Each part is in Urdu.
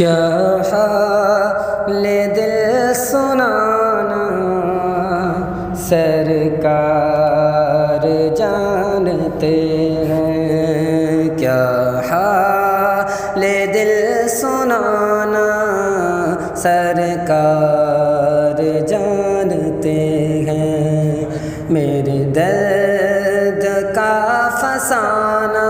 کیا حال دل سنانا سرکار جانتے ہیں، کیا حال دل سنانا سرکار جانتے ہیں، میرے درد کا فسانہ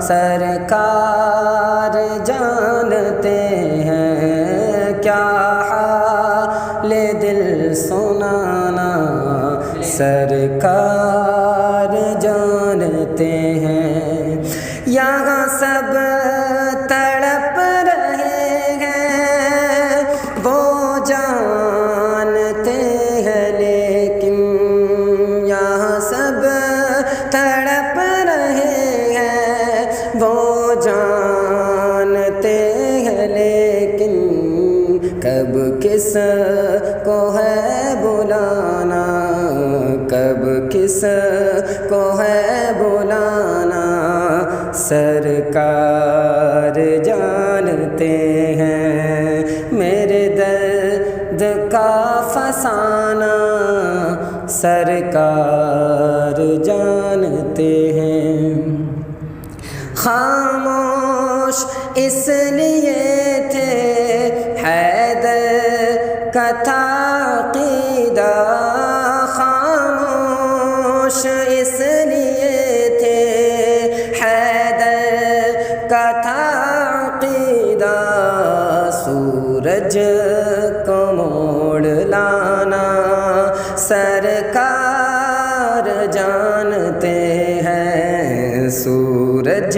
سرکار جانتے ہیں، کیا حال دل سنانا سرکار جانتے ہیں۔ یہاں سب تڑپ رہے ہیں وہ جانتے ہیں، لیکن یہاں سب تڑپ رہے ہیں وہ جانتے ہیں، لیکن کب کس کو ہے بلانا، کب کس کو ہے بلانا سرکار جانتے ہیں، میرے درد کا فسانہ سرکار جانتے ہیں۔ خاموش اس لیے تھے حیدر کا تھا عقیدہ، خاموش اس لیے تھے حیدر کا تھا عقیدہ، سورج کو موڑ لانا سرکار جانتے ہیں، سورج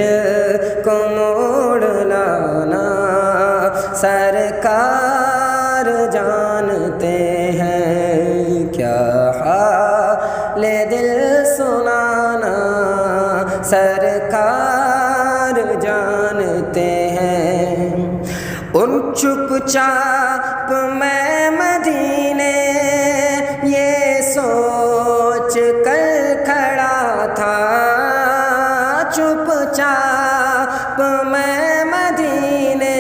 کو موڑ لانا سرکار جانتے ہیں، کیا حال دل سنانا سرکار جانتے ہیں۔ ان چپ چاپ میں مدینے یہ سوچ کر کھڑا تھا، چپ چاپ میں مدینے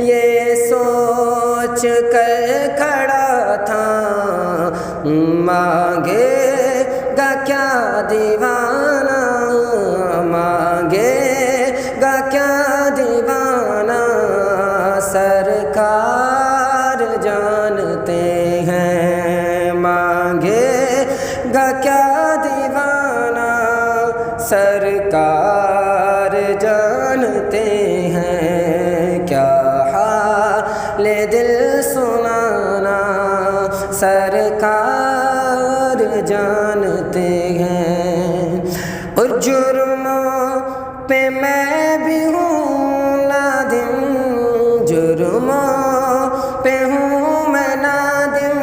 یہ سوچ کر کھڑا تھا، مانگے گا کیا دیوانہ، مانگے گا کیا دیوانہ سرکار جانتے ہیں، مانگے گا کیا دیوانہ سرکار جانتے ہیں، کیا حال دل سنانا سرکار جانتے ہیں۔ اور جرموں پہ میں بھی ہوں نادم، جرموں پہ ہوں میں نادم،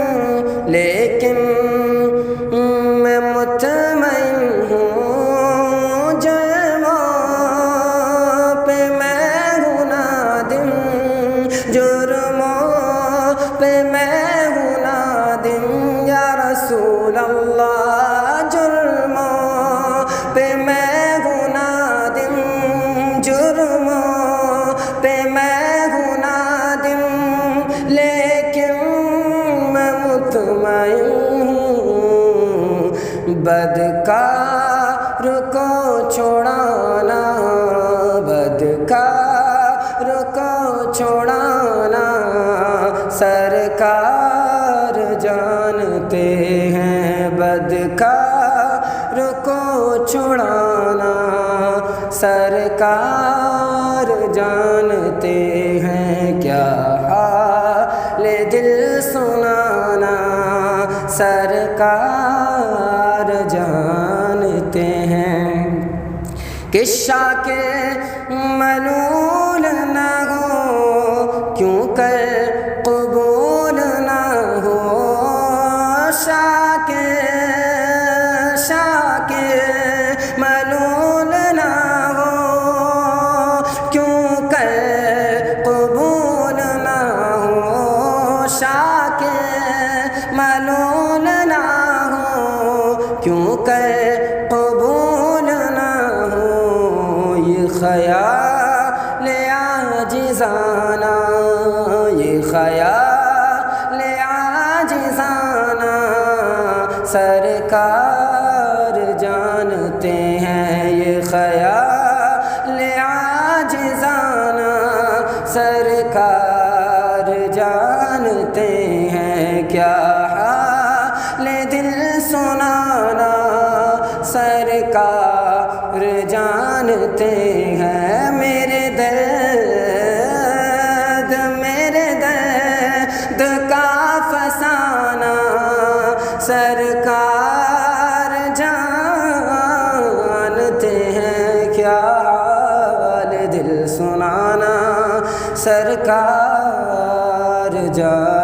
لیکن میں مطمئن ہوں، جرموں پہ میں ہوں نادم، جرموں پہ میں ہوں نادم، یا رسول اللہ جرموں پہ میں ہوں نادم، جرموں پہ میں ہوں نادم، لیکن میں مطمئن ہوں، بدکار کو چھوڑانا، بدکار کو چھوڑانا سرکار جانتے ہیں، بدکار کو چھوڑانا سرکار جانتے ہیں، کیا حال دل سنانا سرکار جانتے ہیں، کہ شاکر ملول نہ ہو کیوں کر قبول نہ ہو، شاکر ملول نہ ہو کیوں کر قبول نہ ہو، شاکر ملول نہ ہو کیوں کر قبول نہ ہو، یہ جانا، یہ خیال عاجزانہ سرکار جانتے ہیں، یہ خیال عاجزانہ سرکار جانتے ہیں، کیا حال دل سنانا سرکار جانتے ہیں، میرے درد کا فسانہ سرکار جانتے ہیں، کیا حال دل سنانا سرکار جانتے